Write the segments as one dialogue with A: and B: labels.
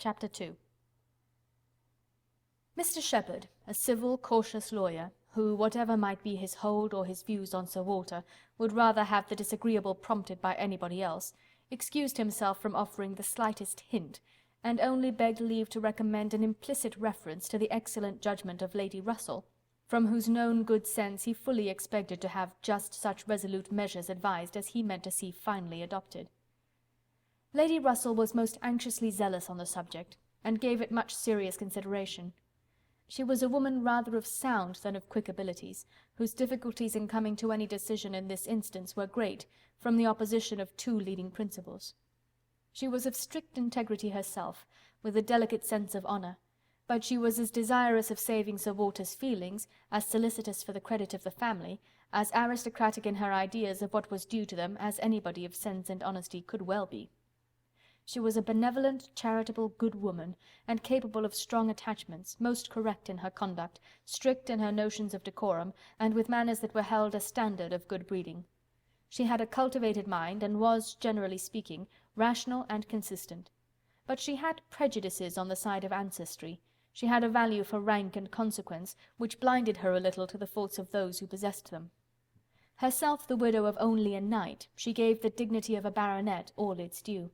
A: Chapter 2. Mr. Shepherd, a civil, cautious lawyer, who, whatever might be his hold or his views on Sir Walter, would rather have the disagreeable prompted by anybody else, excused himself from offering the slightest hint, and only begged leave to recommend an implicit reference to the excellent judgment of Lady Russell, from whose known good sense he fully expected to have just such resolute measures advised as he meant to see finally adopted. Lady Russell was most anxiously zealous on the subject, and gave it much serious consideration. She was a woman rather of sound than of quick abilities, whose difficulties in coming to any decision in this instance were great, from the opposition of two leading principles. She was of strict integrity herself, with a delicate sense of honour, but she was as desirous of saving Sir Walter's feelings, as solicitous for the credit of the family, as aristocratic in her ideas of what was due to them as anybody of sense and honesty could well be. She was a benevolent, charitable, good woman, and capable of strong attachments, most correct in her conduct, strict in her notions of decorum, and with manners that were held a standard of good breeding. She had a cultivated mind, and was, generally speaking, rational and consistent. But she had prejudices on the side of ancestry. She had a value for rank and consequence, which blinded her a little to the faults of those who possessed them. Herself the widow of only a knight, she gave the dignity of a baronet all its due.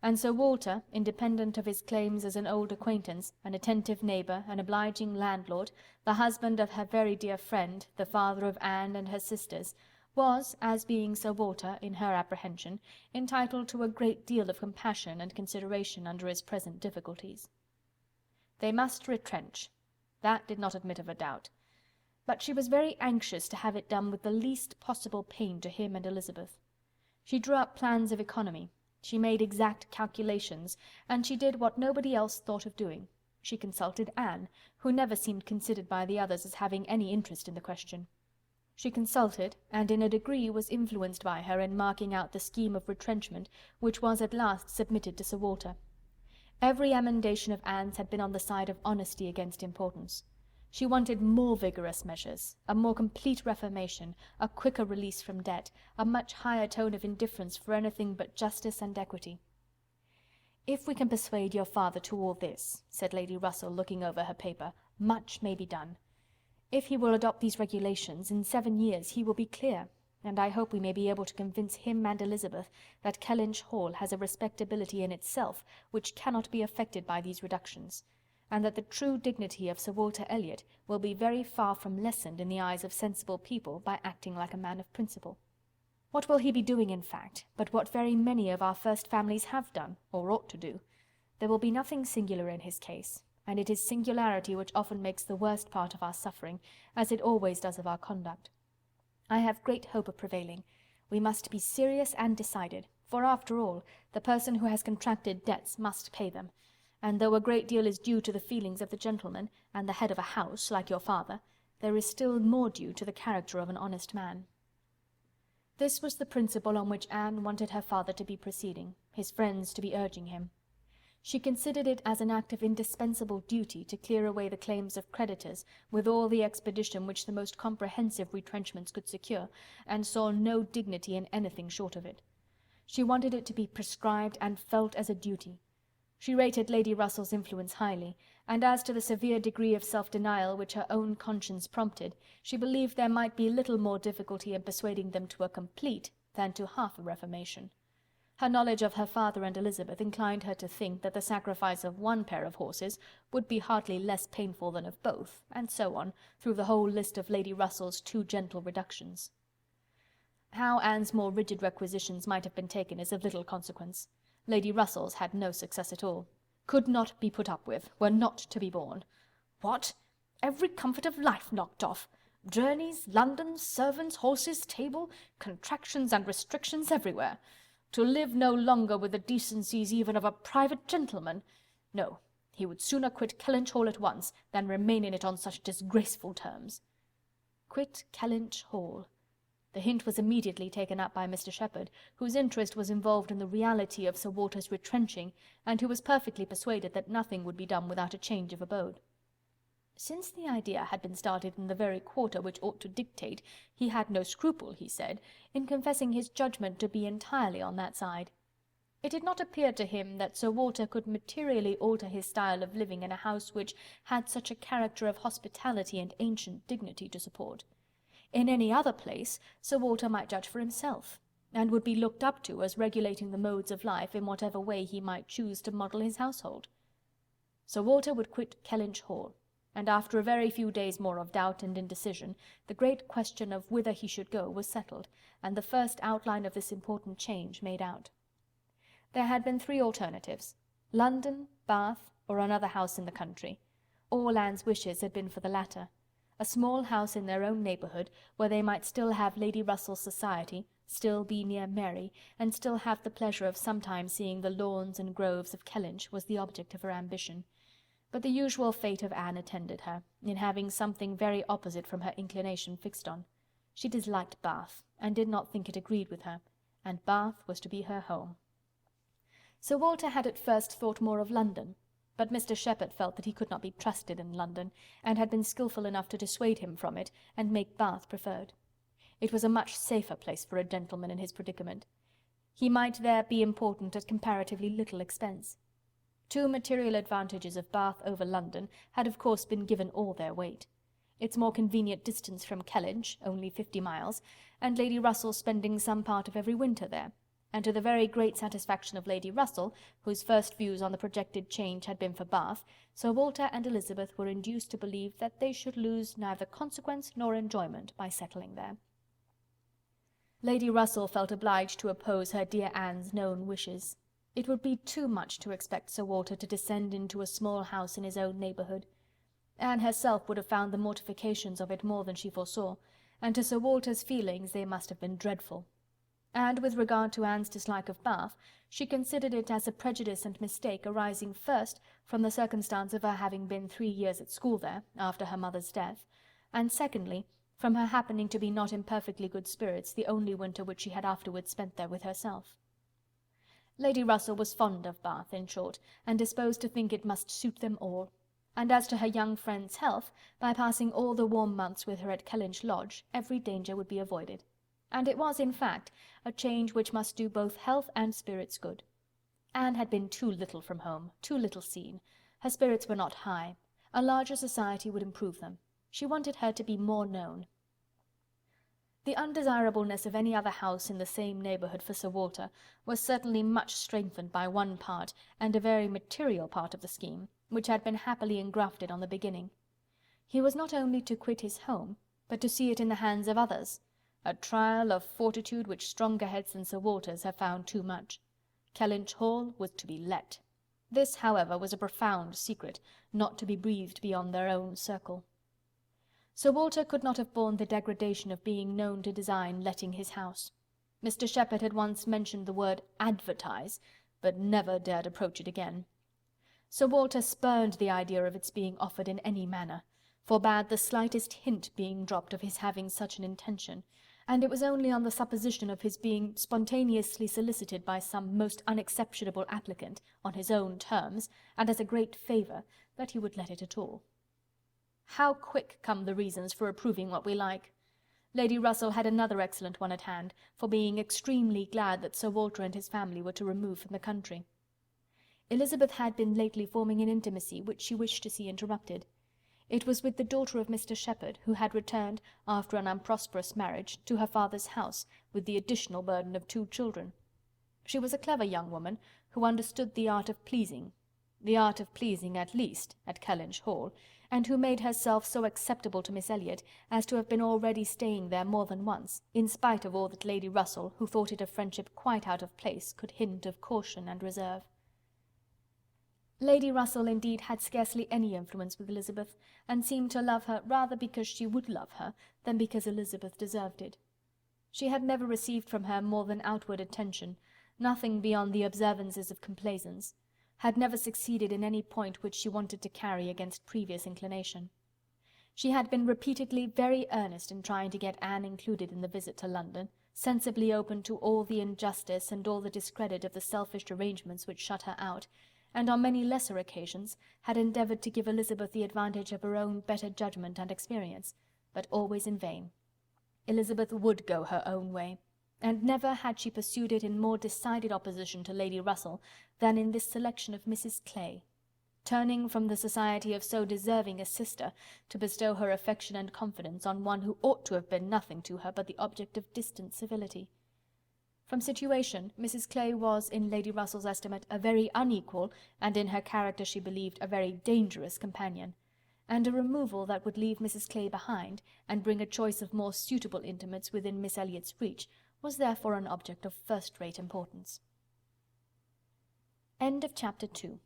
A: And Sir Walter, independent of his claims as an old acquaintance, an attentive neighbour, an obliging landlord, the husband of her very dear friend, the father of Anne and her sisters, was, as being Sir Walter, in her apprehension, entitled to a great deal of compassion and consideration under his present difficulties. They must retrench. That did not admit of a doubt. But she was very anxious to have it done with the least possible pain to him and Elizabeth. She drew up plans of economy. She made exact calculations, and she did what nobody else thought of doing. She consulted Anne, who never seemed considered by the others as having any interest in the question. She consulted, and in a degree was influenced by her in marking out the scheme of retrenchment which was at last submitted to Sir Walter. Every emendation of Anne's had been on the side of honesty against importance. She wanted more vigorous measures, a more complete reformation, a quicker release from debt, a much higher tone of indifference for anything but justice and equity. "If we can persuade your father to all this," said Lady Russell, looking over her paper, "much may be done. If he will adopt these regulations, in 7 years he will be clear, and I hope we may be able to convince him and Elizabeth that Kellynch Hall has a respectability in itself which cannot be affected by these reductions, and that the true dignity of Sir Walter Elliot will be very far from lessened in the eyes of sensible people by acting like a man of principle. What will he be doing, in fact, but what very many of our first families have done, or ought to do? There will be nothing singular in his case, and it is singularity which often makes the worst part of our suffering, as it always does of our conduct. I have great hope of prevailing. We must be serious and decided, for after all, the person who has contracted debts must pay them, and though a great deal is due to the feelings of the gentleman, and the head of a house, like your father, there is still more due to the character of an honest man." This was the principle on which Anne wanted her father to be proceeding, his friends to be urging him. She considered it as an act of indispensable duty to clear away the claims of creditors with all the expedition which the most comprehensive retrenchments could secure, and saw no dignity in anything short of it. She wanted it to be prescribed and felt as a duty. She rated Lady Russell's influence highly, and as to the severe degree of self-denial which her own conscience prompted, she believed there might be little more difficulty in persuading them to a complete than to half a reformation. Her knowledge of her father and Elizabeth inclined her to think that the sacrifice of one pair of horses would be hardly less painful than of both, and so on, through the whole list of Lady Russell's too gentle reductions. How Anne's more rigid requisitions might have been taken is of little consequence. Lady Russell's had no success at all. "Could not be put up with, were not to be borne." What? Every comfort of life knocked off! Journeys, London, servants, horses, table, contractions and restrictions everywhere! To live no longer with the decencies even of a private gentleman! No, he would sooner quit Kellynch Hall at once, than remain in it on such disgraceful terms. Quit Kellynch Hall! The hint was immediately taken up by Mr. Shepherd, whose interest was involved in the reality of Sir Walter's retrenching, and who was perfectly persuaded that nothing would be done without a change of abode. Since the idea had been started in the very quarter which ought to dictate, he had no scruple, he said, in confessing his judgment to be entirely on that side. It did not appear to him that Sir Walter could materially alter his style of living in a house which had such a character of hospitality and ancient dignity to support. In any other place Sir Walter might judge for himself, and would be looked up to as regulating the modes of life in whatever way he might choose to model his household. Sir Walter would quit Kellynch Hall, and after a very few days more of doubt and indecision, the great question of whither he should go was settled, and the first outline of this important change made out. There had been 3 alternatives: London, Bath, or another house in the country. All Anne's wishes had been for the latter. A small house in their own neighbourhood, where they might still have Lady Russell's society, still be near Mary, and still have the pleasure of sometimes seeing the lawns and groves of Kellynch, was the object of her ambition. But the usual fate of Anne attended her, in having something very opposite from her inclination fixed on. She disliked Bath, and did not think it agreed with her, and Bath was to be her home. Sir Walter had at first thought more of London, but Mr. Shepherd felt that he could not be trusted in London, and had been skilful enough to dissuade him from it, and make Bath preferred. It was a much safer place for a gentleman in his predicament. He might there be important at comparatively little expense. 2 material advantages of Bath over London had of course been given all their weight: its more convenient distance from Kellynch, only 50 miles, and Lady Russell spending some part of every winter there, and to the very great satisfaction of Lady Russell, whose first views on the projected change had been for Bath, Sir Walter and Elizabeth were induced to believe that they should lose neither consequence nor enjoyment by settling there. Lady Russell felt obliged to oppose her dear Anne's known wishes. It would be too much to expect Sir Walter to descend into a small house in his own neighbourhood. Anne herself would have found the mortifications of it more than she foresaw, and to Sir Walter's feelings they must have been dreadful. And with regard to Anne's dislike of Bath, she considered it as a prejudice and mistake arising first from the circumstance of her having been 3 years at school there, after her mother's death, and secondly, from her happening to be not in perfectly good spirits the only winter which she had afterwards spent there with herself. Lady Russell was fond of Bath, in short, and disposed to think it must suit them all. And as to her young friend's health, by passing all the warm months with her at Kellynch Lodge, every danger would be avoided. And it was, in fact, a change which must do both health and spirits good. Anne had been too little from home, too little seen. Her spirits were not high. A larger society would improve them. She wanted her to be more known. The undesirableness of any other house in the same neighbourhood for Sir Walter was certainly much strengthened by one part, and a very material part of the scheme, which had been happily engrafted on the beginning. He was not only to quit his home, but to see it in the hands of others, a trial of fortitude which stronger heads than Sir Walter's have found too much. Kellynch Hall was to be let. This, however, was a profound secret, not to be breathed beyond their own circle. Sir Walter could not have borne the degradation of being known to design letting his house. Mr. Shepherd had once mentioned the word advertise, but never dared approach it again. Sir Walter spurned the idea of its being offered in any manner, forbade the slightest hint being dropped of his having such an intention, and it was only on the supposition of his being spontaneously solicited by some most unexceptionable applicant, on his own terms, and as a great favour, that he would let it at all. How quick come the reasons for approving what we like! Lady Russell had another excellent one at hand, for being extremely glad that Sir Walter and his family were to remove from the country. Elizabeth had been lately forming an intimacy which she wished to see interrupted. It was with the daughter of Mr. Shepherd, who had returned, after an unprosperous marriage, to her father's house, with the additional burden of 2 children. She was a clever young woman, who understood the art of pleasing at least, at Kellynch Hall, and who made herself so acceptable to Miss Elliot as to have been already staying there more than once, in spite of all that Lady Russell, who thought it a friendship quite out of place, could hint of caution and reserve. Lady Russell indeed had scarcely any influence with Elizabeth, and seemed to love her rather because she would love her, than because Elizabeth deserved it. She had never received from her more than outward attention, nothing beyond the observances of complaisance, had never succeeded in any point which she wanted to carry against previous inclination. She had been repeatedly very earnest in trying to get Anne included in the visit to London, sensibly open to all the injustice and all the discredit of the selfish arrangements which shut her out, and on many lesser occasions had endeavoured to give Elizabeth the advantage of her own better judgment and experience, but always in vain. Elizabeth would go her own way. and never had she pursued it in more decided opposition to Lady Russell than in this selection of Mrs Clay. Turning from the society of so deserving a sister, to bestow her affection and confidence on one who ought to have been nothing to her but the object of distant civility. From situation, Mrs Clay was, in Lady Russell's estimate, a very unequal, and in her character she believed a very dangerous companion; and a removal that would leave Mrs Clay behind, and bring a choice of more suitable intimates within Miss Elliot's reach, was therefore an object of first-rate importance. End of Chapter 2.